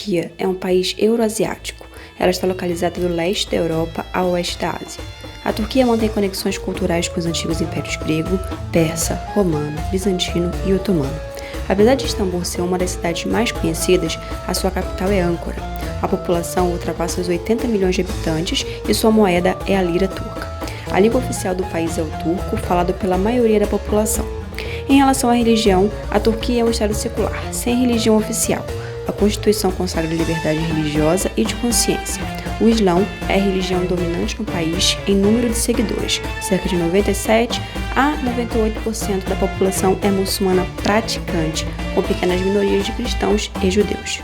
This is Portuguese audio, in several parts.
Turquia é um país euroasiático. Ela está localizada do leste da Europa ao oeste da Ásia. A Turquia mantém conexões culturais com os antigos impérios grego, persa, romano, bizantino e otomano. Apesar de Istambul ser uma das cidades mais conhecidas, a sua capital é Ankara. A população ultrapassa os 80 milhões de habitantes e sua moeda é a lira turca. A língua oficial do país é o turco, falado pela maioria da população. Em relação à religião, a Turquia é um estado secular, sem religião oficial. A Constituição consagra liberdade religiosa e de consciência. O Islão é a religião dominante no país em número de seguidores. Cerca de 97 a 98% da população é muçulmana praticante, com pequenas minorias de cristãos e judeus.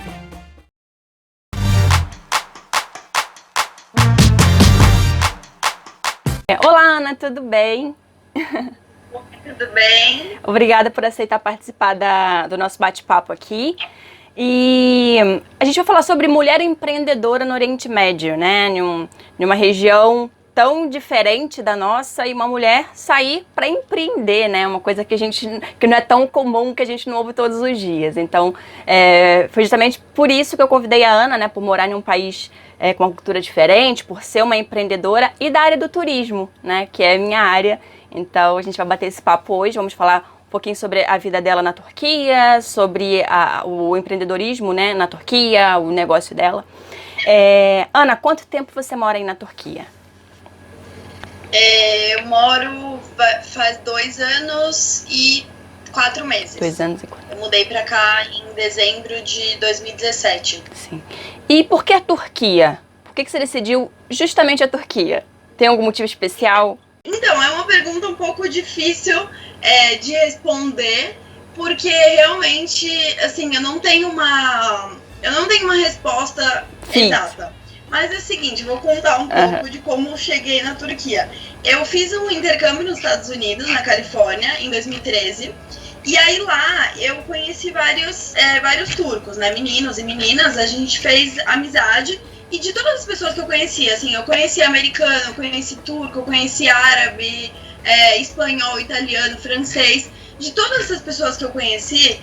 Olá, Ana, tudo bem? Tudo bem? Obrigada por aceitar participar do nosso bate-papo aqui. E a gente vai falar sobre mulher empreendedora no Oriente Médio, né? Em uma região tão diferente da nossa, e uma mulher sair para empreender, né? Uma coisa que não é tão comum, que a gente não ouve todos os dias. Então, foi justamente por isso que eu convidei a Ana, né? Por morar em um país com uma cultura diferente, por ser uma empreendedora e da área do turismo, né? Que é a minha área. Então, a gente vai bater esse papo hoje, vamos falar um pouquinho sobre a vida dela na Turquia, sobre o empreendedorismo, né, na Turquia, o negócio dela. Ana, quanto tempo você mora aí na Turquia? Eu moro faz 2 anos e 4 meses. 2 anos e 4. Eu mudei pra cá em dezembro de 2017. Sim. E por que a Turquia? Por que você decidiu justamente a Turquia? Tem algum motivo especial? Então, é uma pergunta um pouco difícil de responder, porque realmente, assim, eu não tenho uma resposta exata. Mas é o seguinte, vou contar um pouco de como eu cheguei na Turquia. Eu fiz um intercâmbio nos Estados Unidos, na Califórnia, em 2013. E aí lá eu conheci vários turcos, né? Meninos e meninas, a gente fez amizade. E de todas as pessoas que eu conhecia, assim, eu conheci americano, eu conheci turco, eu conheci árabe, espanhol, italiano, francês. De todas essas pessoas que eu conheci,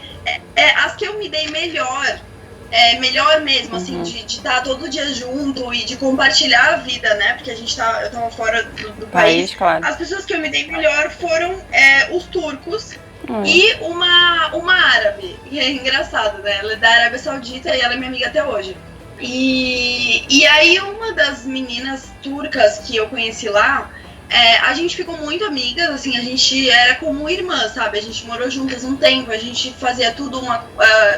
as que eu me dei melhor mesmo, assim, de estar todo dia junto e de compartilhar a vida, né? Porque eu tava fora do país. Claro. As pessoas que eu me dei melhor foram os turcos e uma árabe. E é engraçado, né? Ela é da Arábia Saudita e ela é minha amiga até hoje. E aí uma das meninas turcas que eu conheci lá, a gente ficou muito amigas, assim, a gente era como irmã, sabe? A gente morou juntas um tempo, a gente fazia tudo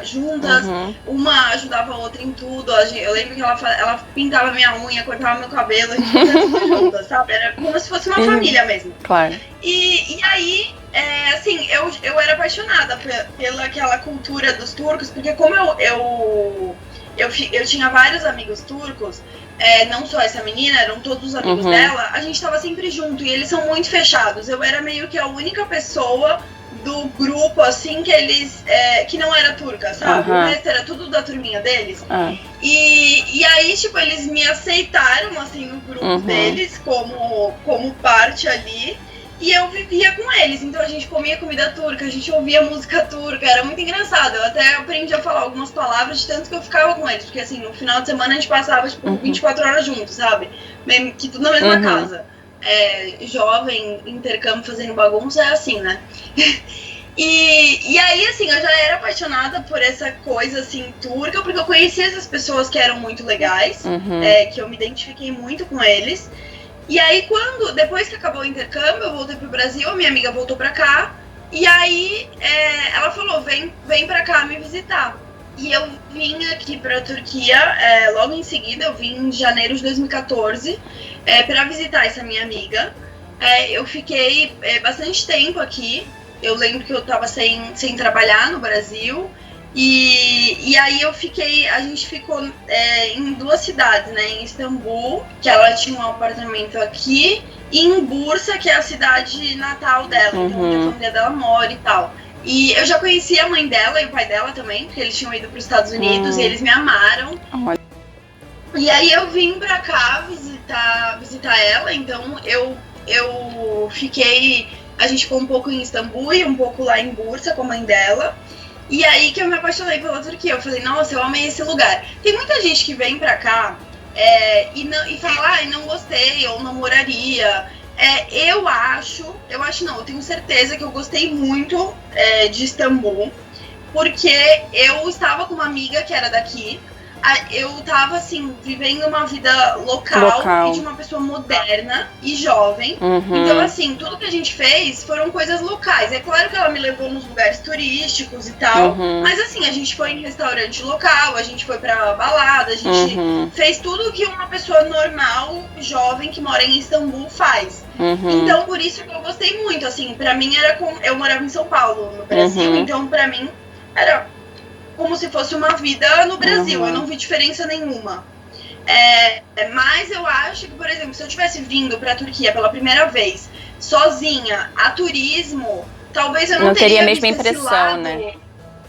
juntas, uma ajudava a outra em tudo. Eu lembro que ela pintava minha unha, cortava meu cabelo, a gente fazia tudo juntas, sabe? Era como se fosse uma família mesmo. Claro. E aí, assim, eu era apaixonada pela aquela cultura dos turcos, porque como eu tinha vários amigos turcos, não só essa menina, eram todos os amigos dela, a gente tava sempre junto, e eles são muito fechados. Eu era meio que a única pessoa do grupo, assim, que não era turca, sabe? O resto era tudo da turminha deles. E aí, tipo, eles me aceitaram, assim, no grupo deles, como parte ali. E eu vivia com eles, então a gente comia comida turca, a gente ouvia música turca, era muito engraçado. Eu até aprendi a falar algumas palavras de tanto que eu ficava com eles, porque assim, no final de semana a gente passava, tipo, 24 horas juntos, sabe? Mesmo que tudo na mesma casa. Jovem, intercâmbio, fazendo bagunça, é assim, né? E aí, assim, eu já era apaixonada por essa coisa, assim, turca, porque eu conhecia essas pessoas que eram muito legais, que eu me identifiquei muito com eles. E aí, depois que acabou o intercâmbio, eu voltei pro Brasil, a minha amiga voltou pra cá, e aí ela falou, vem pra cá me visitar. E eu vim aqui pra Turquia, logo em seguida, eu vim em janeiro de 2014, pra visitar essa minha amiga. Eu fiquei bastante tempo aqui, eu lembro que eu tava sem trabalhar no Brasil, e aí a gente ficou em 2 cidades, né, em Istambul, que ela tinha um apartamento aqui, e em Bursa, que é a cidade natal dela, então onde a família dela mora e tal. E eu já conhecia a mãe dela e o pai dela também, porque eles tinham ido para os Estados Unidos e eles me amaram. E aí eu vim pra cá visitar ela, então eu fiquei... A gente ficou um pouco em Istambul e um pouco lá em Bursa com a mãe dela. E aí que eu me apaixonei pela Turquia. Eu falei, nossa, eu amei esse lugar. Tem muita gente que vem pra cá e fala, não gostei, ou não moraria. Eu tenho certeza que eu gostei muito de Istambul, porque eu estava com uma amiga que era daqui. Eu tava, assim, vivendo uma vida local. E de uma pessoa moderna e jovem. Então, assim, tudo que a gente fez foram coisas locais. É claro que ela me levou nos lugares turísticos e tal, mas, assim, a gente foi em restaurante local, a gente foi pra balada, a gente fez tudo que uma pessoa normal, jovem, que mora em Istambul faz. Então, por isso que eu gostei muito, assim, pra mim eu morava em São Paulo, no Brasil, então pra mim era como se fosse uma vida no Brasil, eu não vi diferença nenhuma. Mas eu acho que, por exemplo, se eu tivesse vindo pra Turquia pela primeira vez, sozinha, a turismo, talvez eu não teria a mesma visto impressão, né?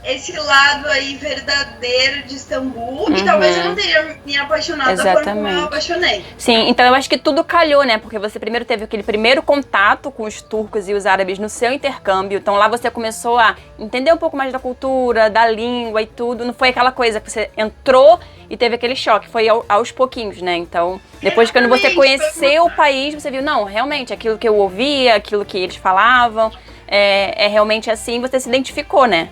Esse lado aí verdadeiro de Istambul, e talvez eu não teria me apaixonado da forma como eu me apaixonei. Sim, então eu acho que tudo calhou, né? Porque você primeiro teve aquele primeiro contato com os turcos e os árabes no seu intercâmbio, então lá você começou a entender um pouco mais da cultura, da língua e tudo. Não foi aquela coisa que você entrou e teve aquele choque, foi aos pouquinhos, né? Então, depois quando você conheceu o país, você viu, não, realmente, aquilo que eu ouvia, aquilo que eles falavam, é realmente assim, você se identificou, né?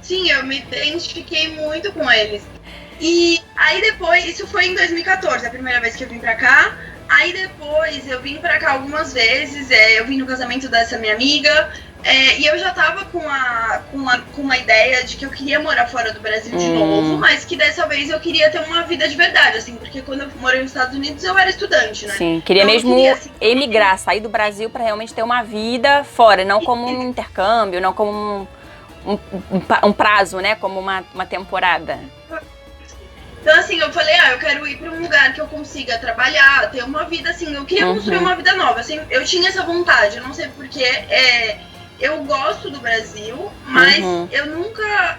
Sim, eu me identifiquei muito com eles. E aí depois, isso foi em 2014, a primeira vez que eu vim pra cá. Aí depois eu vim pra cá algumas vezes, eu vim no casamento dessa minha amiga. E eu já tava com uma ideia de que eu queria morar fora do Brasil de novo, mas que dessa vez eu queria ter uma vida de verdade, assim, porque quando eu morei nos Estados Unidos eu era estudante, né? Sim, queria então, mesmo emigrar, sair do Brasil pra realmente ter uma vida fora, não como um intercâmbio, não como um prazo, né? Como uma temporada. Então, assim, eu falei, eu quero ir pra um lugar que eu consiga trabalhar, ter uma vida, assim, eu queria construir uma vida nova, assim, eu tinha essa vontade, eu não sei porquê, eu gosto do Brasil, mas eu nunca,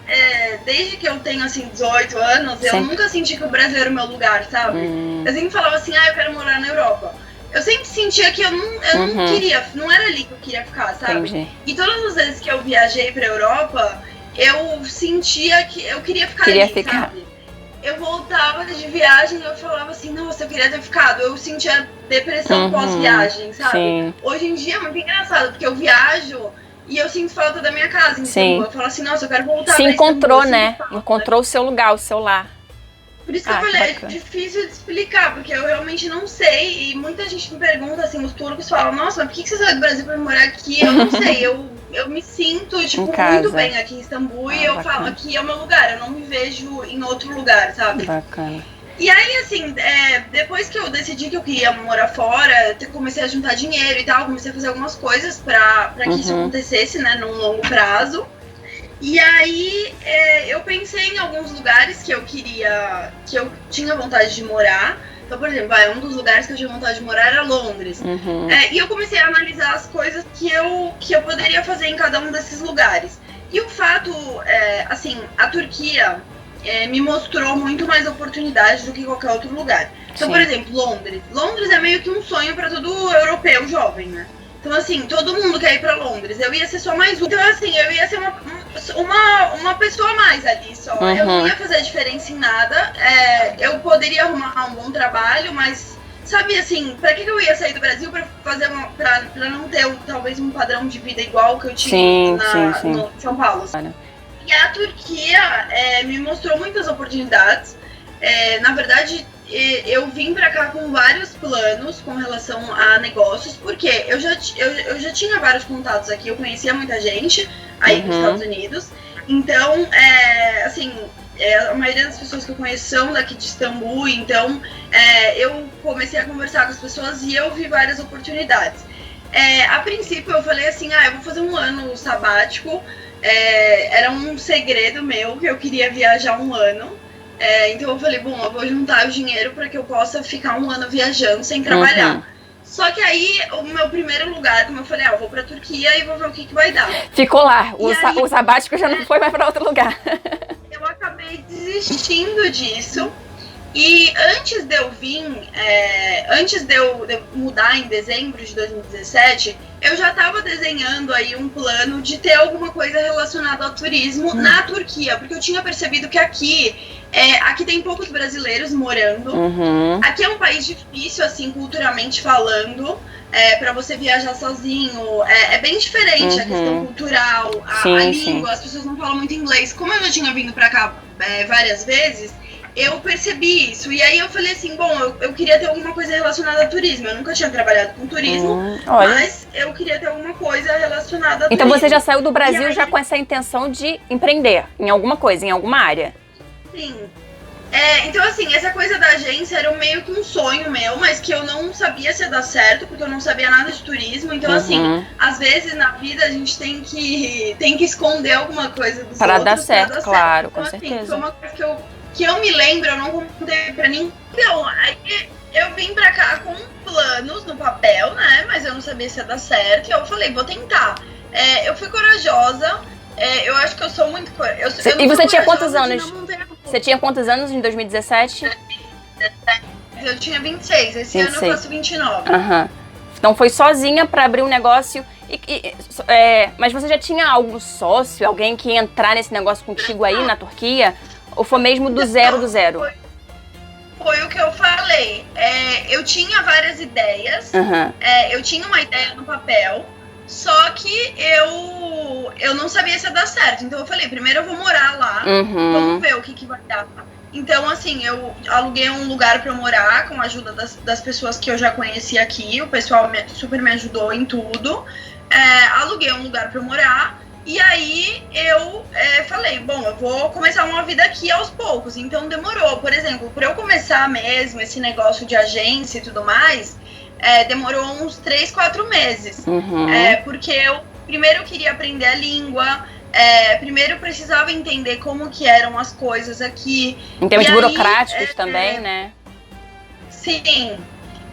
desde que eu tenho, assim, 18 anos, eu nunca senti que o Brasil era o meu lugar, sabe? Eu sempre falava assim, eu quero morar na Europa. Eu sempre sentia que eu não queria, não era ali que eu queria ficar, sabe? Entendi. E todas as vezes que eu viajei pra Europa, eu sentia que eu queria ficar ali, sabe? Eu voltava de viagem e eu falava assim, nossa, eu queria ter ficado. Eu sentia depressão pós-viagem, sabe? Sim. Hoje em dia é muito engraçado, porque eu viajo e eu sinto falta da minha casa, entendeu? Eu falo assim, nossa, eu quero voltar. Se encontrou, né? Encontrou o seu lugar, o seu lar. Por isso que eu falei, é difícil de explicar, porque eu realmente não sei. E muita gente me pergunta, assim, os turcos falam, nossa, mas por que você saiu do Brasil pra morar aqui? Eu não sei, eu me sinto, tipo, muito bem aqui em Istambul e eu falo, aqui é o meu lugar, eu não me vejo em outro lugar, sabe? Bacana. E aí, assim, depois que eu decidi que eu queria morar fora, comecei a juntar dinheiro e tal, comecei a fazer algumas coisas pra que isso acontecesse, né, num longo prazo. E aí, eu pensei em alguns lugares que eu tinha vontade de morar. Então, por exemplo, um dos lugares que eu tinha vontade de morar era Londres. E eu comecei a analisar as coisas que eu poderia fazer em cada um desses lugares. E o fato, assim, a Turquia me mostrou muito mais oportunidades do que qualquer outro lugar. Então, por exemplo, Londres. Londres é meio que um sonho para todo europeu jovem, né? Então, assim, todo mundo quer ir pra Londres. Eu ia ser só mais um. Então, assim, eu ia ser uma pessoa a mais ali só. Eu não ia fazer diferença em nada. Eu poderia arrumar um bom trabalho, mas, sabe, assim, pra que eu ia sair do Brasil pra pra não ter talvez um padrão de vida igual que eu tinha no São Paulo? E a Turquia me mostrou muitas oportunidades. Na verdade, eu vim pra cá com vários planos com relação a negócios, porque eu já tinha vários contatos aqui, eu conhecia muita gente aí nos Estados Unidos. Então, assim, a maioria das pessoas que eu conheço são daqui de Istambul, então eu comecei a conversar com as pessoas e eu vi várias oportunidades. A princípio eu falei assim, eu vou fazer um ano sabático, era um segredo meu que eu queria viajar um ano. Então eu falei, eu vou juntar o dinheiro para que eu possa ficar um ano viajando sem trabalhar. Só que aí, o meu primeiro lugar, como eu falei, eu vou pra Turquia e vou ver o que vai dar. Ficou lá, o sabático já não foi mais pra outro lugar. Eu acabei desistindo disso. E antes de eu vir, antes de eu mudar em dezembro de 2017, eu já estava desenhando aí um plano de ter alguma coisa relacionada ao turismo na Turquia, porque eu tinha percebido que aqui tem poucos brasileiros morando. Aqui é um país difícil, assim, culturalmente falando, para você viajar sozinho. É bem diferente a questão cultural, a língua, as pessoas não falam muito inglês. Como eu já tinha vindo para cá várias vezes, eu percebi isso. E aí eu falei assim, bom, eu queria ter alguma coisa relacionada a turismo. Eu nunca tinha trabalhado com turismo, mas eu queria ter alguma coisa relacionada a turismo. Então você já saiu do Brasil já com essa intenção de empreender em alguma coisa, em alguma área? Sim. Então assim, essa coisa da agência era meio que um sonho meu, mas que eu não sabia se ia dar certo, porque eu não sabia nada de turismo. Então assim, às vezes na vida a gente tem que esconder alguma coisa dos para outros dar certo, pra dar claro, certo. Então, com assim, certeza. foi uma coisa que eu me lembro, eu não contei pra ninguém. Então, aí eu vim pra cá com planos no papel, né? Mas eu não sabia se ia dar certo. E eu falei, vou tentar. Eu fui corajosa. Eu acho que eu sou muito corajosa. E você tinha quantos anos? Você tinha quantos anos em 2017? Eu tinha 26. Esse ano eu faço 29. Então foi sozinha pra abrir um negócio. Mas você já tinha algum sócio, alguém que ia entrar nesse negócio contigo aí na Turquia? Ou foi mesmo do zero? Foi o que eu falei. Eu tinha várias ideias. Eu tinha uma ideia no papel. Só que eu não sabia se ia dar certo. Então eu falei, primeiro eu vou morar lá. Vamos ver o que vai dar. Então, assim, eu aluguei um lugar pra eu morar com a ajuda das pessoas que eu já conhecia aqui. O pessoal super me ajudou em tudo. Aluguei um lugar pra eu morar. E aí eu falei, bom, eu vou começar uma vida aqui aos poucos. Então demorou. Por exemplo, pra eu começar mesmo esse negócio de agência e tudo mais, demorou uns 3, 4 meses. Porque eu primeiro queria aprender a língua. Primeiro eu precisava entender como que eram as coisas aqui. Em termos burocráticos também, né? Sim.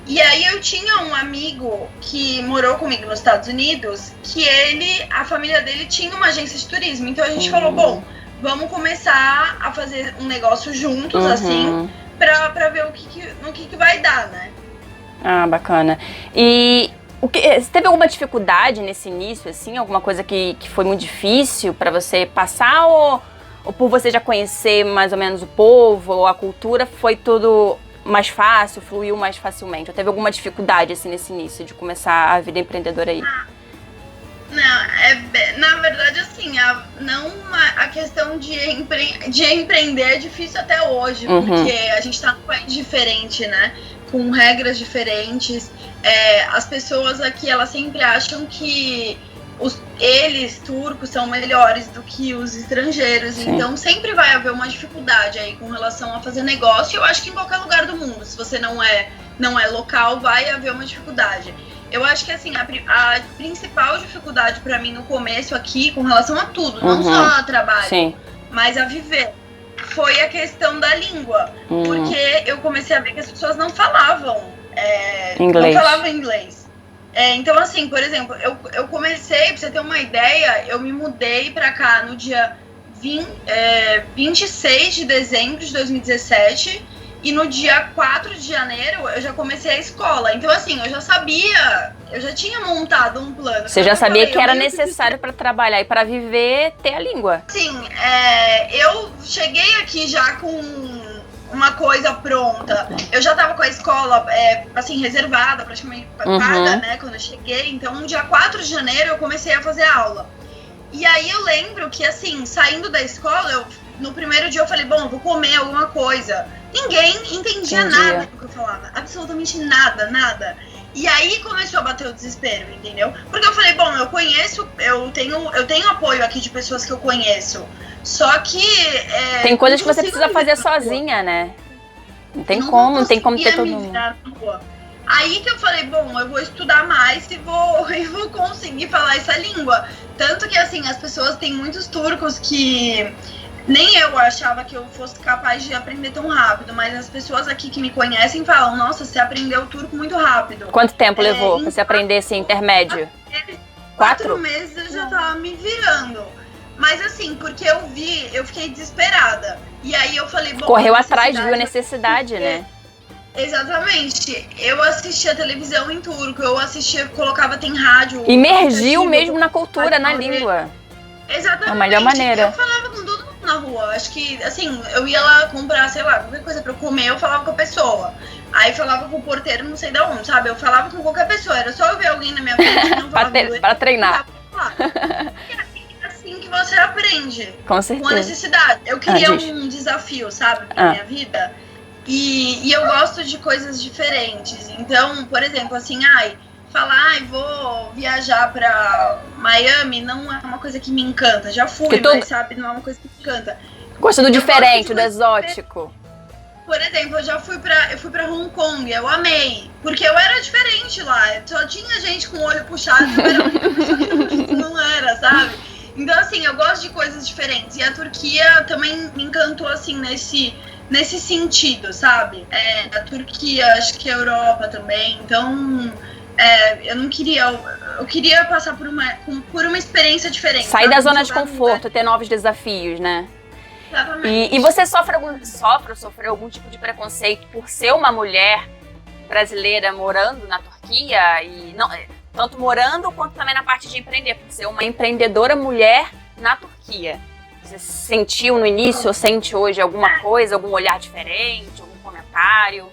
E aí eu tinha um amigo que morou comigo nos Estados Unidos, que a família dele tinha uma agência de turismo. Então a gente falou, bom, vamos começar a fazer um negócio juntos, assim, pra ver no que vai dar, né? Ah, bacana. E você teve alguma dificuldade nesse início, assim? Alguma coisa que foi muito difícil pra você passar? Ou por você já conhecer mais ou menos o povo ou a cultura, foi tudo mais fácil, fluiu mais facilmente? Ou teve alguma dificuldade, assim, nesse início de começar a vida empreendedora aí? Não, na verdade, assim, a questão de empreender é difícil até hoje, porque a gente tá num país diferente, né? Com regras diferentes. As pessoas aqui, elas sempre acham que eles, turcos, são melhores do que os estrangeiros. Sim. Então sempre vai haver uma dificuldade aí com relação a fazer negócio. Eu acho que em qualquer lugar do mundo, se você não é local, vai haver uma dificuldade. Eu acho que assim, a principal dificuldade pra mim no começo aqui, com relação a tudo, não só a trabalho, mas a viver, foi a questão da língua. Porque eu comecei a ver que as pessoas não falavam inglês. Então, assim, por exemplo, eu comecei, pra você ter uma ideia, eu me mudei pra cá no dia 26 de dezembro de 2017 e no dia 4 de janeiro eu já comecei a escola. Então, assim, eu já tinha montado um plano. Você já sabia que era necessário pra trabalhar e pra viver, ter a língua. Sim, eu cheguei aqui já com uma coisa pronta. Eu já tava com a escola, assim, reservada, praticamente paga, né, quando eu cheguei. Então, no dia 4 de janeiro, eu comecei a fazer aula. E aí, eu lembro que, assim, saindo da escola, no primeiro dia eu falei, bom, eu vou comer alguma coisa. Ninguém entendia nada do que eu falava. Absolutamente nada. E aí, começou a bater o desespero, entendeu? Porque eu falei, bom, eu tenho apoio aqui de pessoas que eu conheço. Só que... tem coisas que você precisa fazer sozinha, né? Não tem como ter todo mundo. Aí que eu falei, bom, eu vou estudar mais e vou conseguir falar essa língua. Tanto que, assim, as pessoas, tem muitos turcos que nem eu achava que eu fosse capaz de aprender tão rápido, mas as pessoas aqui que me conhecem falam, nossa, você aprendeu turco muito rápido. Quanto tempo levou pra você aprender esse intermédio? 4 meses eu já tava me virando. Mas assim, porque eu fiquei desesperada. E aí eu falei, bom... Correu atrás, viu a necessidade, né? Exatamente. Eu assistia televisão em turco, eu assistia, colocava, tem rádio... Imergiu mesmo na cultura, na língua. Exatamente. Da melhor maneira. Eu falava com todo mundo na rua. Acho que, assim, eu ia lá comprar, sei lá, qualquer coisa pra eu comer, eu falava com a pessoa. Aí falava com o porteiro, não sei de onde, sabe? Eu falava com qualquer pessoa. Era só eu ver alguém na minha frente que não falava inglês. Pra treinar. É assim que você aprende. Com certeza. Com a necessidade. Eu queria um desafio, sabe, pra minha vida. E eu gosto de coisas diferentes. Então, por exemplo, assim, falar, vou viajar pra Miami não é uma coisa que me encanta. Já fui, mas sabe, não é uma coisa que me encanta. Gosta do diferente, do exótico. Por exemplo, eu fui pra Hong Kong, eu amei. Porque eu era diferente lá. Só tinha gente com o olho puxado, eu era a única pessoa que não era, sabe? Então, assim, eu gosto de coisas diferentes. E a Turquia também me encantou, assim, nesse sentido, sabe? A Turquia, acho que a Europa também. Então, eu não queria... Eu queria passar por uma experiência diferente. Sair da zona de conforto, ter novos desafios, né? Exatamente. E você sofreu algum tipo de preconceito por ser uma mulher brasileira morando na Turquia? E não, tanto morando quanto também na parte de empreender, por ser uma empreendedora mulher na Turquia. Você sentiu no início ou sente hoje alguma coisa, algum olhar diferente, algum comentário?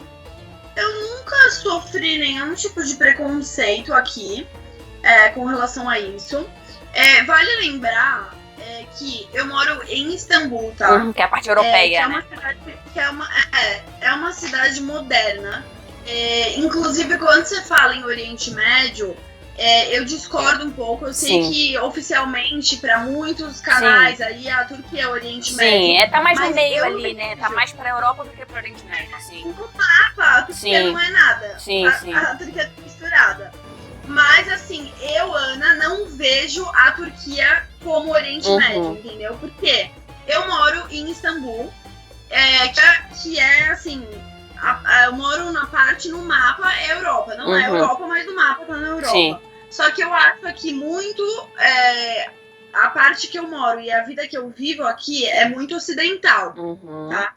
Eu nunca sofri nenhum tipo de preconceito aqui com relação a isso. Vale lembrar que eu moro em Istambul, tá? Que é a parte europeia, que é uma cidade, é uma cidade moderna. Inclusive, quando você fala em Oriente Médio, eu discordo um pouco. Eu sei que oficialmente, para muitos canais, aí a Turquia é Oriente Médio. Sim, tá mais no meio ali, né? Tá mais pra Europa do que pra Oriente Médio, sim. No mapa, a Turquia não é nada. Sim. A Turquia é misturada. Mas, assim, eu, Ana, não vejo a Turquia como Oriente Médio, entendeu? Porque eu moro em Istambul, que é, assim, eu moro na parte, no mapa, é Europa. Não é Europa, mas no mapa tá na Europa. Sim. Só que eu acho aqui muito... a parte que eu moro e a vida que eu vivo aqui é muito ocidental, tá?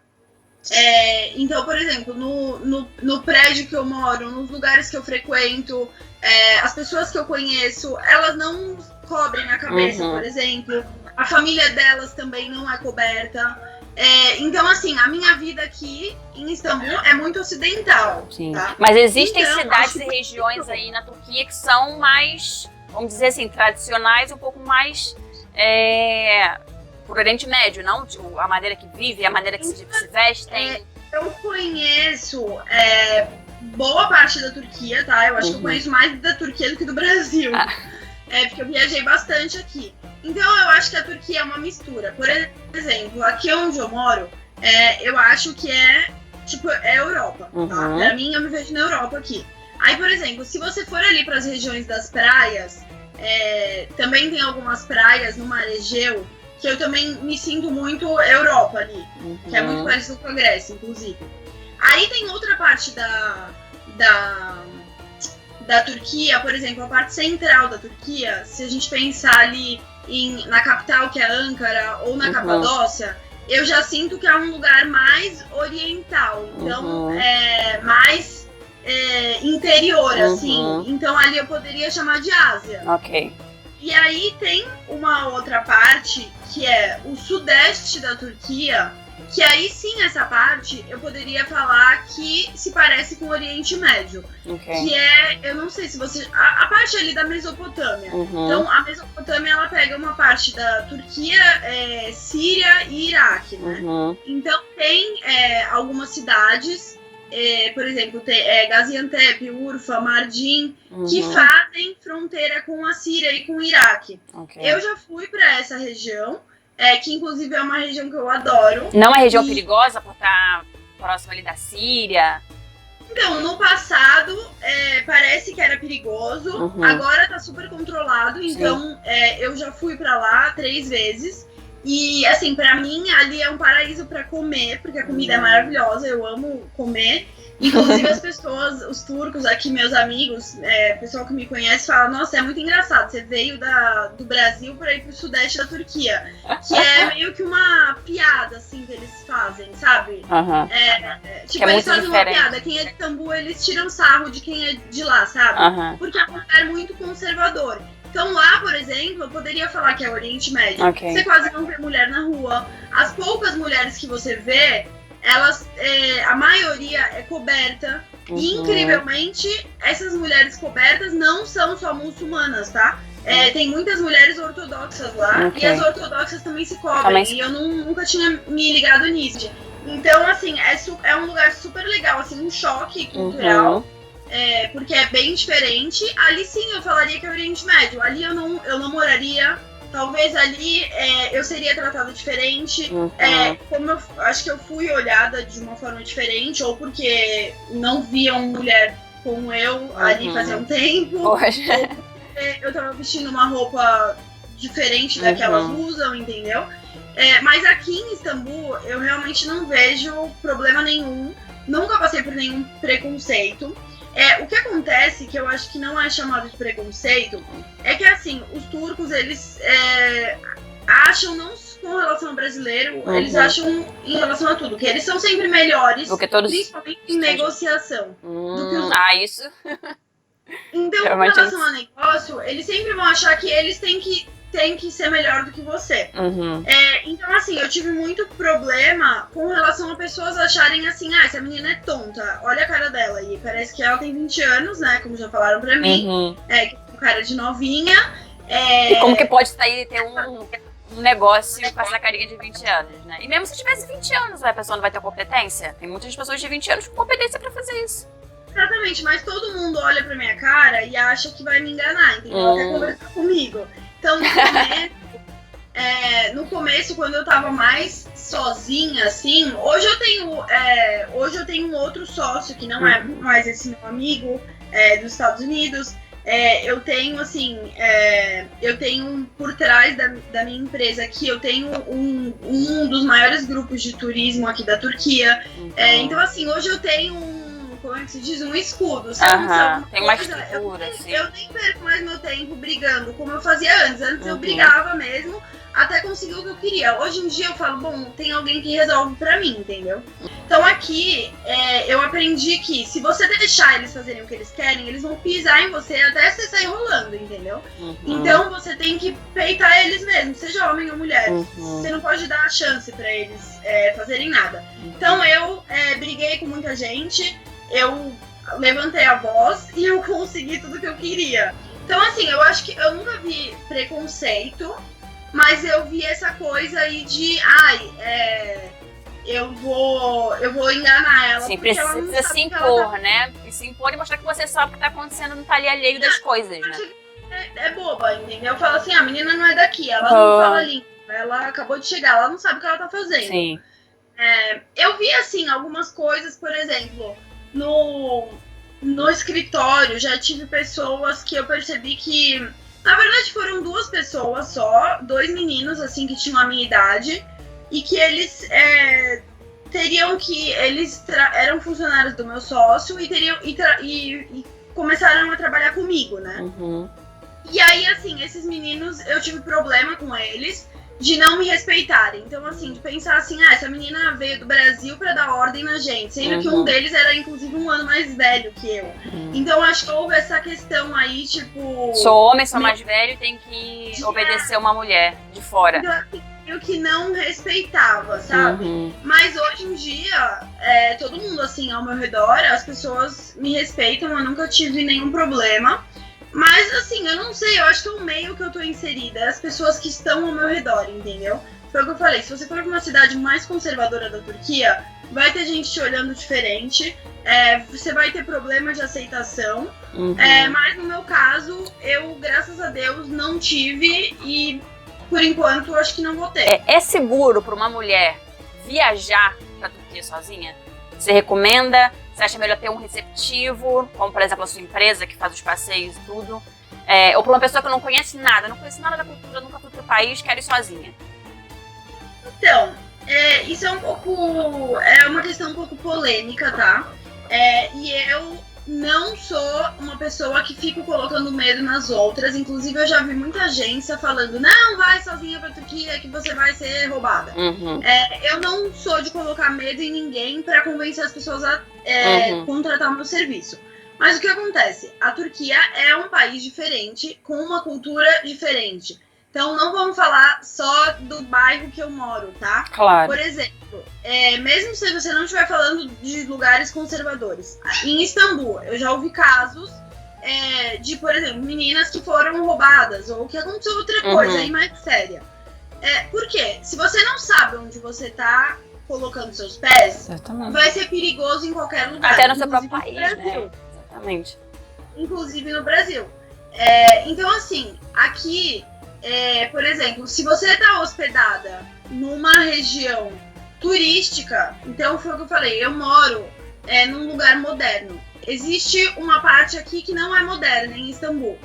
Então, por exemplo, no prédio que eu moro, nos lugares que eu frequento, as pessoas que eu conheço, elas não cobrem a cabeça, por exemplo. A família delas também não é coberta. Então, assim, a minha vida aqui em Istambul é muito ocidental. Sim. Tá? Mas existem cidades e regiões aí na Turquia que são mais, vamos dizer assim, tradicionais, um pouco mais... por Oriente Médio, não? Tipo, a maneira que vive, a maneira que se vestem. Eu conheço boa parte da Turquia, tá? Eu acho que eu conheço mais da Turquia do que do Brasil. Porque eu viajei bastante aqui. Então eu acho que a Turquia é uma mistura. Por exemplo, aqui onde eu moro, eu acho que é Europa, tá? Pra mim, eu me vejo na Europa aqui. Aí, por exemplo, se você for ali para as regiões das praias, também tem algumas praias no Mar Egeu, que eu também me sinto muito Europa ali, que é muito parecido com a Grécia, inclusive. Aí tem outra parte da Turquia, por exemplo, a parte central da Turquia, se a gente pensar ali na capital, que é Ankara, ou na Capadócia, eu já sinto que é um lugar mais oriental, então mais interior, assim. Então ali eu poderia chamar de Ásia. Ok. E aí tem uma outra parte, que é o sudeste da Turquia, que aí sim, essa parte, eu poderia falar que se parece com o Oriente Médio. Que eu não sei se você... A parte ali da Mesopotâmia. Então, a Mesopotâmia, ela pega uma parte da Turquia, Síria e Iraque, né? Então, tem algumas cidades... por exemplo, tem Gaziantep, Urfa, Mardin, que fazem fronteira com a Síria e com o Iraque. Eu já fui para essa região, que inclusive é uma região que eu adoro. Não é região perigosa por estar próxima ali da Síria? Então, no passado, parece que era perigoso, agora tá super controlado, então eu já fui para lá 3 vezes. E, assim, pra mim, ali é um paraíso pra comer, porque a comida é maravilhosa, eu amo comer. Inclusive as pessoas, os turcos aqui, meus amigos, pessoal que me conhece, fala, nossa, é muito engraçado, você veio do Brasil para ir pro sudeste da Turquia. Que é meio que uma piada, assim, que eles fazem, sabe? Tipo, eles fazem uma piada. Quem é de Istambul, eles tiram sarro de quem é de lá, sabe? Porque é um lugar muito conservador. Então lá, por exemplo, eu poderia falar que é o Oriente Médio. Você quase não vê mulher na rua. As poucas mulheres que você vê, elas, a maioria é coberta. E, incrivelmente, essas mulheres cobertas não são só muçulmanas, tá? Tem muitas mulheres ortodoxas lá. E as ortodoxas também se cobrem. E eu nunca tinha me ligado nisso. Então, assim, é um lugar super legal, assim, um choque cultural. Porque é bem diferente. Ali sim eu falaria que é o Oriente Médio. Ali eu não moraria. Talvez ali eu seria tratada diferente. Como eu acho que eu fui olhada de uma forma diferente, ou porque não viam mulher como eu ali fazia um tempo, ou porque eu tava vestindo uma roupa diferente da que elas usam, entendeu? Mas aqui em Istambul eu realmente não vejo problema nenhum. Nunca passei por nenhum preconceito. O que acontece, que eu acho que não é chamado de preconceito, é que, assim, os turcos, eles acham, não com relação ao brasileiro, eles acham em relação a tudo, que eles são sempre melhores, do que todos, principalmente em negociação. Do que os... isso. Então, com relação ao negócio, eles sempre vão achar que eles têm que ser melhor do que você. Então, assim, eu tive muito problema com relação a pessoas acharem assim, essa menina é tonta, olha a cara dela. E parece que ela tem 20 anos, né, como já falaram pra mim, que é um cara de novinha. E como que pode sair e ter um negócio com essa carinha de 20 anos, né? E mesmo se tivesse 20 anos, a pessoa não vai ter competência? Tem muitas pessoas de 20 anos com competência pra fazer isso. Exatamente, mas todo mundo olha pra minha cara e acha que vai me enganar, entendeu? Ela quer conversar comigo. Então, no começo, quando eu tava mais sozinha, assim, hoje eu tenho um outro sócio, que não é mais esse meu amigo dos Estados Unidos. Eu tenho, assim, eu tenho por trás da minha empresa aqui, eu tenho um dos maiores grupos de turismo aqui da Turquia. Então, assim, hoje eu tenho como é que se diz? Um escudo, sabe? Tem uma estrutura, assim. Eu nem perco mais meu tempo brigando como eu fazia antes. Antes eu brigava mesmo até conseguir o que eu queria. Hoje em dia eu falo, bom, tem alguém que resolve pra mim, entendeu? Então aqui eu aprendi que se você deixar eles fazerem o que eles querem, eles vão pisar em você até você sair rolando, entendeu? Então você tem que peitar eles mesmo, seja homem ou mulher. Você não pode dar a chance pra eles fazerem nada. Então eu briguei com muita gente. Eu levantei a voz e eu consegui tudo que eu queria. Então, assim, eu acho que eu nunca vi preconceito, mas eu vi essa coisa aí de, eu vou enganar ela. Sim, precisa se impor, né? E se impor e mostrar que você sabe o que tá acontecendo, não tá ali alheio das coisas, né? É boba, entendeu? Eu falo assim, a menina não é daqui, ela não fala língua, ela acabou de chegar, ela não sabe o que ela tá fazendo. Sim. Eu vi, assim, algumas coisas, por exemplo... No escritório, já tive pessoas que eu percebi que, na verdade, foram duas pessoas só, dois meninos, assim, que tinham a minha idade, e que eles eles eram funcionários do meu sócio e começaram a trabalhar comigo, né? E aí, assim, esses meninos, eu tive problema com eles, de não me respeitarem. Então, assim, de pensar assim, essa menina veio do Brasil pra dar ordem na gente, sendo que um deles era, inclusive, um ano mais velho que eu. Então, acho que houve essa questão aí, tipo... Sou homem, sou mais velho, tem que obedecer uma mulher de fora. Eu que não respeitava, sabe? Mas hoje em dia, todo mundo, assim, ao meu redor, as pessoas me respeitam, eu nunca tive nenhum problema. Mas, assim, eu não sei, eu acho que é o meio que eu tô inserida, as pessoas que estão ao meu redor, entendeu? Foi o que eu falei, se você for pra uma cidade mais conservadora da Turquia, vai ter gente te olhando diferente, você vai ter problemas de aceitação, mas no meu caso, eu, graças a Deus, não tive e, por enquanto, acho que não vou ter. É seguro pra uma mulher viajar pra Turquia sozinha? Você recomenda? Você acha melhor ter um receptivo, como por exemplo a sua empresa que faz os passeios e tudo? Ou para uma pessoa que não conhece nada da cultura, nunca fui pro país, quero ir sozinha? Então, isso é uma questão um pouco polêmica, tá? E eu não sou uma pessoa que fico colocando medo nas outras. Inclusive, eu já vi muita agência falando: não vai sozinha pra Turquia que você vai ser roubada. Eu não sou de colocar medo em ninguém pra convencer as pessoas a contratar o meu serviço. Mas o que acontece? A Turquia é um país diferente, com uma cultura diferente. Então, não vamos falar só do bairro que eu moro, tá? Claro. Por exemplo, mesmo se você não estiver falando de lugares conservadores, em Istambul, eu já ouvi casos de, por exemplo, meninas que foram roubadas ou que aconteceu outra coisa aí mais séria. Por quê? Se você não sabe onde você tá colocando seus pés, vai ser perigoso em qualquer lugar. Até no seu próprio país, né? Exatamente. Inclusive no Brasil. Então, assim, aqui... por exemplo, se você está hospedada numa região turística, então foi o que eu falei, eu moro num lugar moderno. Existe uma parte aqui que não é moderna, em Istambul.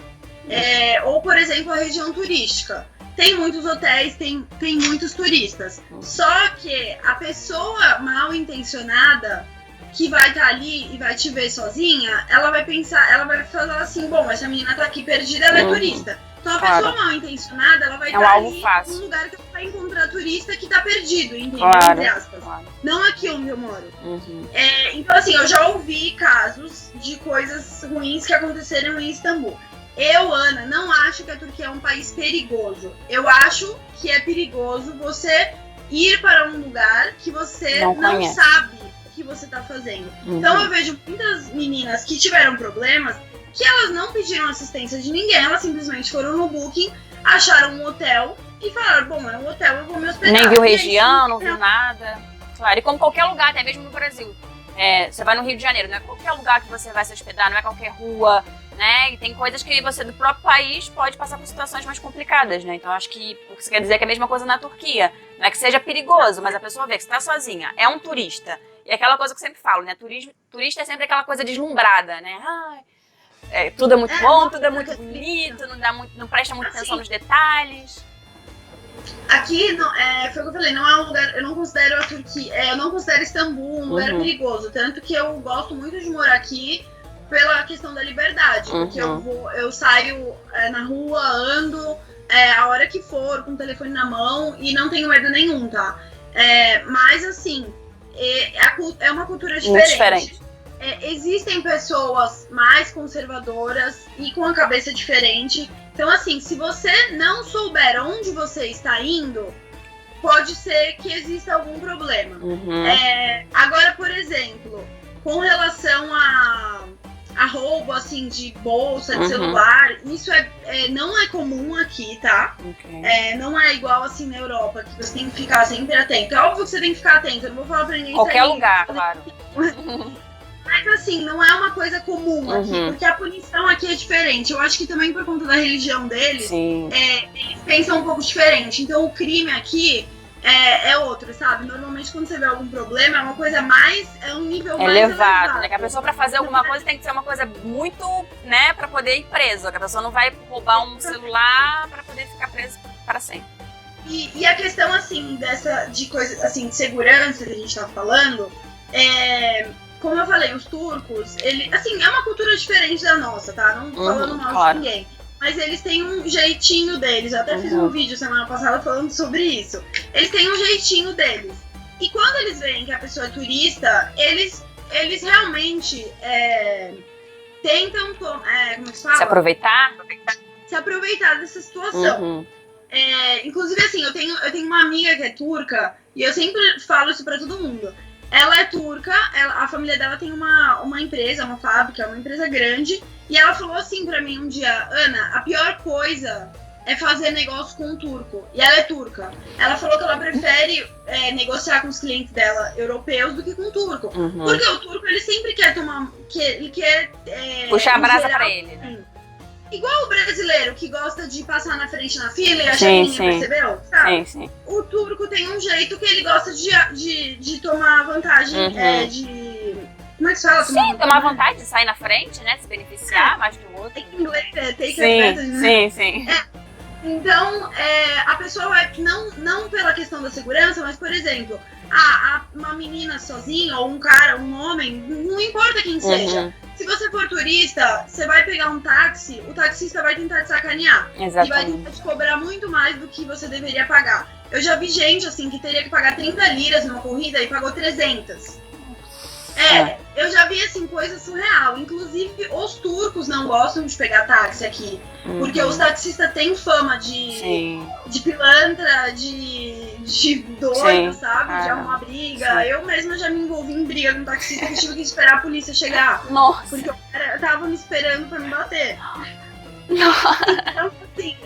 Ou, por exemplo, a região turística. Tem muitos hotéis, tem muitos turistas. Só que a pessoa mal intencionada que vai estar ali e vai te ver sozinha, ela vai pensar, ela vai falar assim: bom, essa menina tá aqui perdida, ela é turista. Então a pessoa mal intencionada, ela vai estar ali num lugar que ela vai encontrar turista que tá perdido, entendeu? Entre aspas. Não aqui onde eu moro. Então, assim, eu já ouvi casos de coisas ruins que aconteceram em Istambul. Eu, Ana, não acho que a Turquia é um país perigoso. Eu acho que é perigoso você ir para um lugar que você não sabe o que você tá fazendo. Então eu vejo muitas meninas que tiveram problemas que elas não pediram assistência de ninguém, elas simplesmente foram no Booking, acharam um hotel e falaram: bom, é um hotel, eu vou me hospedar. Nem viu região, não viu nada. Claro, e como qualquer lugar, até mesmo no Brasil. Você vai no Rio de Janeiro, não é qualquer lugar que você vai se hospedar, não é qualquer rua, né? E tem coisas que você do próprio país pode passar por situações mais complicadas, né? Então acho que o que você quer dizer é que é a mesma coisa na Turquia. Não é que seja perigoso, mas a pessoa vê que você tá sozinha, é um turista. E aquela coisa que eu sempre falo, né? Turista é sempre aquela coisa deslumbrada, né? Tudo é muito bom, tudo é muito bonito, não presta muita atenção nos detalhes. Aqui, foi o que eu falei, não é um lugar, eu não considero a Turquia, eu não considero Istambul um lugar perigoso, tanto que eu gosto muito de morar aqui pela questão da liberdade, porque eu saio na rua, ando a hora que for, com o telefone na mão e não tenho medo nenhum, tá? Mas assim, é uma cultura diferente. Muito diferente. Existem pessoas mais conservadoras e com a cabeça diferente. Então, assim, se você não souber onde você está indo, pode ser que exista algum problema. Agora, por exemplo, com relação a roubo, assim, de bolsa, de celular, isso não é comum aqui, tá? Não é igual, assim, na Europa, que você tem que ficar sempre atento. É óbvio que você tem que ficar atento, eu não vou falar pra ninguém qualquer lugar, claro. Mas assim, não é uma coisa comum aqui, porque a punição aqui é diferente. Eu acho que também por conta da religião deles, eles pensam um pouco diferente. Então o crime aqui é outro, sabe? Normalmente quando você vê algum problema, é uma coisa mais, é um nível mais elevado. Né? Que a pessoa pra fazer alguma coisa tem que ser uma coisa muito, né, pra poder ir preso. Que a pessoa não vai roubar um celular pra poder ficar preso para sempre. E a questão, assim, de coisa, assim, de segurança que a gente tá falando, como eu falei, os turcos, assim, é uma cultura diferente da nossa, tá? Não tô falando mal de ninguém. Mas eles têm um jeitinho deles. Eu até fiz um vídeo semana passada falando sobre isso. Eles têm um jeitinho deles. E quando eles veem que a pessoa é turista, eles realmente tentam, como é que se fala? Se aproveitar? Se aproveitar dessa situação. Inclusive, assim, eu tenho uma amiga que é turca, e eu sempre falo isso pra todo mundo. Ela é turca, a família dela tem uma empresa, uma fábrica, uma empresa grande. E ela falou assim pra mim um dia: Ana, a pior coisa é fazer negócio com um turco. E ela é turca. Ela falou que ela prefere negociar com os clientes dela europeus do que com o turco. Porque o turco, ele sempre quer ele quer puxar a brasa pra ele, né? Igual o brasileiro que gosta de passar na frente na fila e achar que ninguém percebeu, sabe? Sim. O turco tem um jeito que ele gosta de tomar vantagem, como é que se fala? Tomar vantagem de sair na frente, né? Se beneficiar mais do outro. Em inglês take advantage, né? Sim. Então, a pessoa vai, não pela questão da segurança, mas, por exemplo, uma menina sozinha, ou um cara, um homem, não importa quem seja. Se você for turista, você vai pegar um táxi, o taxista vai tentar te sacanear. Exatamente. E vai tentar te cobrar muito mais do que você deveria pagar. Eu já vi gente, assim, que teria que pagar 30 liras numa corrida e pagou 300. Eu já vi, assim, coisa surreal. Inclusive, os turcos não gostam de pegar táxi aqui. Porque os taxistas têm fama de pilantra, de doido, sabe? De arrumar briga. Eu mesma já me envolvi em briga com taxista que tive que esperar a polícia chegar. Nossa! Porque o cara tava me esperando pra me bater. Nossa. Então, assim,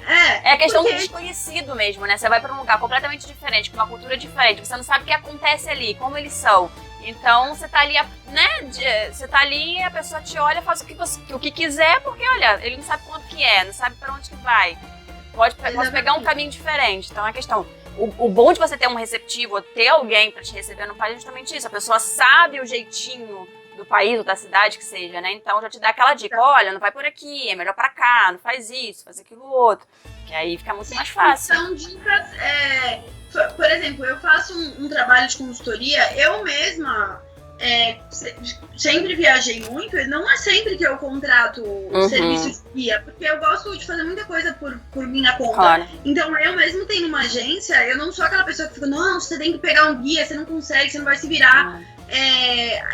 é a questão do desconhecido mesmo, né? Você vai pra um lugar completamente diferente, com uma cultura diferente. Você não sabe o que acontece ali, como eles são. Então, você tá ali, né, você tá ali, a pessoa te olha, faz o que quiser, porque, olha, ele não sabe quanto que é, não sabe pra onde que vai. Pode pegar um caminho diferente. Então, é a questão. O bom de você ter um receptivo, ou ter alguém pra te receber no país é justamente isso. A pessoa sabe o jeitinho do país ou da cidade que seja, né? Então, já te dá aquela dica, olha, não vai por aqui, é melhor pra cá, não faz isso, faz aquilo outro. Que aí fica muito mais fácil. São dicas, por exemplo, eu faço um trabalho de consultoria, eu mesma sempre viajei muito, e não é sempre que eu contrato serviço de guia, porque eu gosto de fazer muita coisa por minha conta. Claro. Então, eu mesmo tendo uma agência, eu não sou aquela pessoa que fica, não, você tem que pegar um guia, você não consegue, você não vai se virar.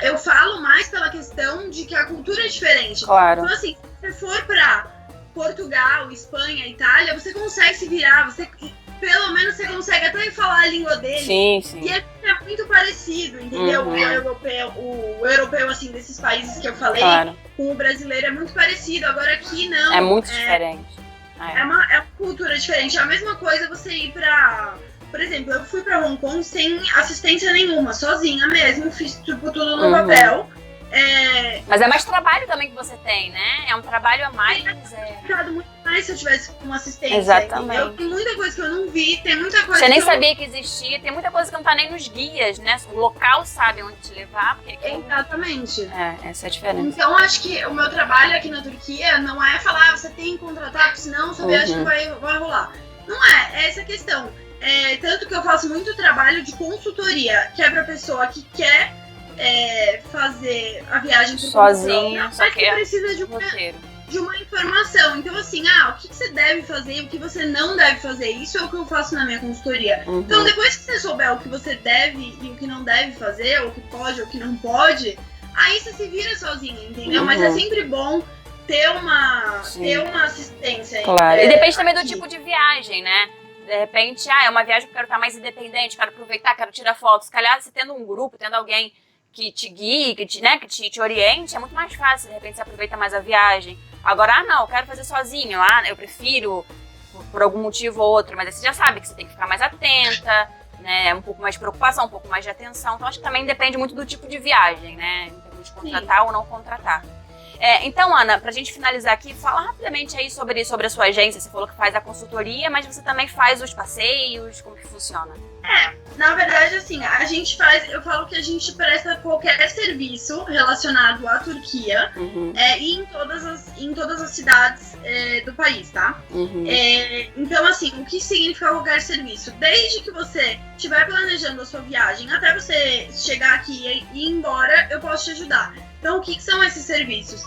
Eu falo mais pela questão de que a cultura é diferente. Claro. Então, assim, se você for pra Portugal, Espanha, Itália, você consegue se virar, pelo menos você consegue até falar a língua dele. Sim. E é muito parecido, entendeu? O europeu, assim, desses países que eu falei, com o brasileiro é muito parecido. Agora aqui não. É muito diferente. É uma cultura diferente. É a mesma coisa você ir pra... Por exemplo, eu fui pra Hong Kong sem assistência nenhuma, sozinha mesmo, fiz tipo, tudo no papel. Mas é mais trabalho também que você tem, né? É um trabalho a mais. Muito mais se eu tivesse com assistência. Exatamente. Entendeu? Tem muita coisa que eu não vi, tem muita coisa você nem que sabia que existia, tem muita coisa que não tá nem nos guias, né? O local sabe onde te levar. Porque Exatamente. Essa é a diferença. Então, acho que o meu trabalho aqui na Turquia não é falar, você tem que contratar, porque senão sua viagem não vai rolar. Não é essa a questão. Tanto que eu faço muito trabalho de consultoria, que é pra pessoa que quer fazer a viagem por sozinha, conta própria, mas que precisa de uma informação. Então, assim, o que você deve fazer e o que você não deve fazer, isso é o que eu faço na minha consultoria. Então, depois que você souber o que você deve e o que não deve fazer, ou o que pode ou o que não pode, aí você se vira sozinho, entendeu? Mas é sempre bom ter uma assistência. Claro. E depende também do tipo de viagem, né? De repente, é uma viagem que eu quero estar mais independente, quero aproveitar, quero tirar fotos. Se calhar, você tendo um grupo, tendo alguém que te guie, que te oriente, é muito mais fácil. De repente, você aproveita mais a viagem. Agora, não, eu quero fazer sozinho. Eu prefiro, por algum motivo ou outro. Mas aí você já sabe que você tem que ficar mais atenta, né? Um pouco mais de preocupação, um pouco mais de atenção. Então, acho que também depende muito do tipo de viagem, né? Em termos de contratar ou não contratar. Então, Ana, pra gente finalizar aqui, fala rapidamente aí sobre a sua agência. Você falou que faz a consultoria, mas você também faz os passeios, como que funciona? Na verdade, assim, eu falo que a gente presta qualquer serviço relacionado à Turquia e em todas as cidades do país, tá? Então, assim, o que significa qualquer serviço? Desde que você estiver planejando a sua viagem até você chegar aqui e ir embora, eu posso te ajudar. Então, o que são esses serviços?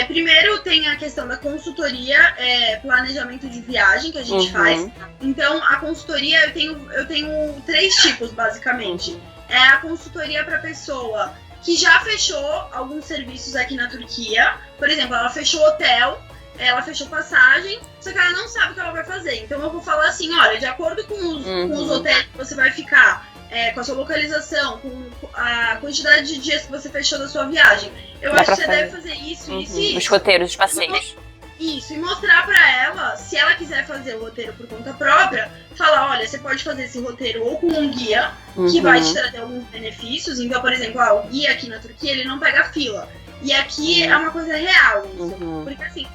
Primeiro tem a questão da consultoria, planejamento de viagem que a gente faz. Então, a consultoria, eu tenho 3 tipos, basicamente. A consultoria para pessoa que já fechou alguns serviços aqui na Turquia. Por exemplo, ela fechou hotel, ela fechou passagem, só que ela não sabe o que ela vai fazer. Então, eu vou falar assim, olha, de acordo com os hotéis que você vai ficar, com a sua localização, com a quantidade de dias que você fechou da sua viagem, eu acho que você deve fazer isso, isso e isso. Os roteiros, os passeios. Isso, e mostrar pra ela, se ela quiser fazer o roteiro por conta própria, falar, olha, você pode fazer esse roteiro ou com um guia, que vai te trazer alguns benefícios. Então, por exemplo, o guia aqui na Turquia, ele não pega fila. E aqui é uma coisa real isso. Porque assim,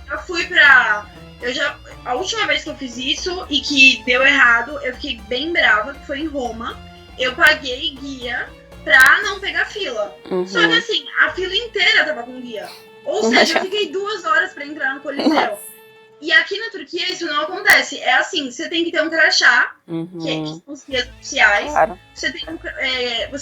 a última vez que eu fiz isso e que deu errado, eu fiquei bem brava, que foi em Roma. Eu paguei guia pra não pegar fila. Só que assim, a fila inteira tava com guia. Ou seja, eu fiquei 2 horas pra entrar no Coliseu. E aqui na Turquia isso não acontece. É assim, você tem que ter um crachá, que são os guias oficiais. Claro. Você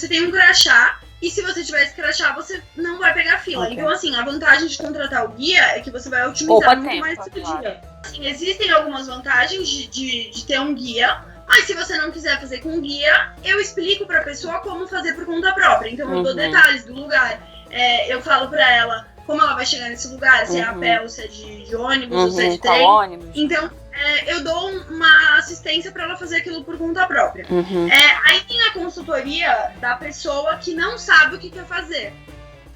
tem um crachá, e se você tiver esse crachá, você não vai pegar fila. Ok. Então, assim, a vantagem de contratar o guia é que você vai otimizar muito mais seu dia. Assim, existem algumas vantagens de ter um guia, mas se você não quiser fazer com guia, eu explico pra pessoa como fazer por conta própria. Então, eu dou detalhes do lugar. Eu falo pra ela como ela vai chegar nesse lugar, se é a pé ou se é de ônibus ou se é de trem. Então, eu dou uma assistência para ela fazer aquilo por conta própria. Aí tem a consultoria da pessoa que não sabe o que quer fazer.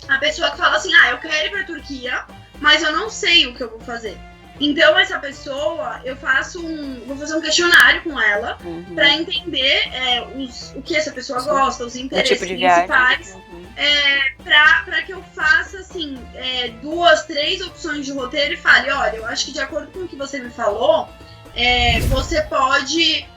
A pessoa que fala assim, eu quero ir pra Turquia, mas eu não sei o que eu vou fazer. Então, essa pessoa, vou fazer um questionário com ela para entender o que essa pessoa gosta, os interesses tipo de principais. Pra que eu faça, assim, 2, 3 opções de roteiro e fale, olha, eu acho que de acordo com o que você me falou, você pode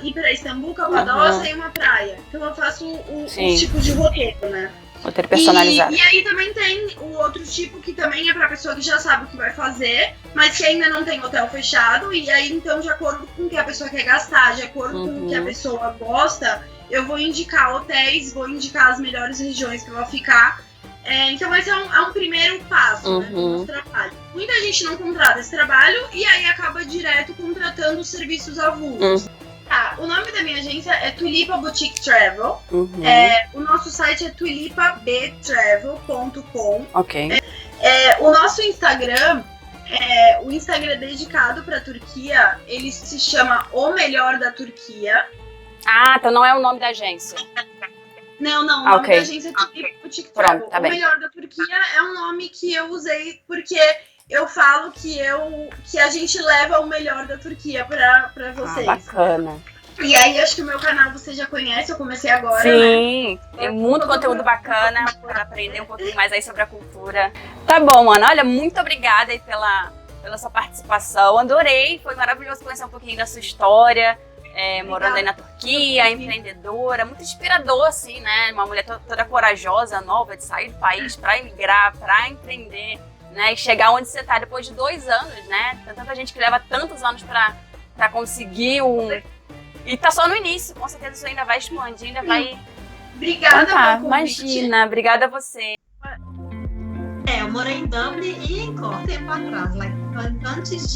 ir pra Istambul, Capadócia e uma praia. Então eu faço os tipos de roteiro, né? Roteiro personalizado. E aí também tem o outro tipo que também é pra pessoa que já sabe o que vai fazer, mas que ainda não tem hotel fechado. E aí, então, de acordo com o que a pessoa quer gastar, de acordo com o que a pessoa gosta, eu vou indicar hotéis, vou indicar as melhores regiões pra ela ficar. Então esse é um primeiro passo, né, do nosso trabalho. Muita gente não contrata esse trabalho e aí acaba direto contratando os serviços avulsos. O nome da minha agência é Tulipa Boutique Travel. O nosso site é tulipabtravel.com. O nosso Instagram, o Instagram dedicado para a Turquia, ele se chama O Melhor da Turquia. Então não é o nome da agência. Não, o nome da agência é Tulipa Boutique Travel. Pronto, tá o bem. Melhor da Turquia é um nome que eu usei porque eu falo que a gente leva o melhor da Turquia pra vocês. Bacana. E aí, acho que o meu canal você já conhece, eu comecei agora, Sim, tem muito conteúdo bacana para aprender um pouquinho mais aí sobre a cultura. Tá bom, Ana, olha, muito obrigada aí pela sua participação, adorei, foi maravilhoso conhecer um pouquinho da sua história, morando aí na Turquia, empreendedora, muito inspirador, assim, né, uma mulher toda corajosa, nova, de sair do país para emigrar, para empreender, né, e chegar onde você tá depois de 2 anos, né, tem tanta gente que leva tantos anos para conseguir E tá só no início, com certeza isso ainda vai expandir, ainda vai... Obrigada pelo convite. Imagina, obrigada a você. Eu morei em Dublin e em Cork tempo atrás, antes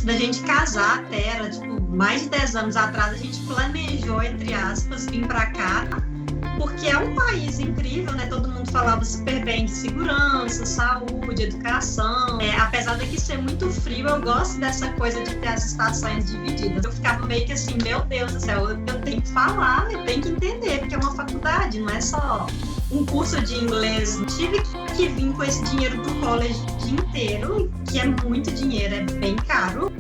da gente casar até, era tipo mais de 10 anos atrás, a gente planejou, entre aspas, vir pra cá, porque é um país incrível, né? Todo mundo falava super bem de segurança, saúde, educação. Apesar daqui ser muito frio, eu gosto dessa coisa de ter as estações divididas. Eu ficava meio que assim, meu Deus do céu, eu tenho que falar, eu tenho que entender, porque é uma faculdade, não é só um curso de inglês. Tive que vir com esse dinheiro do college o dia inteiro, que é muito dinheiro, é bem caro.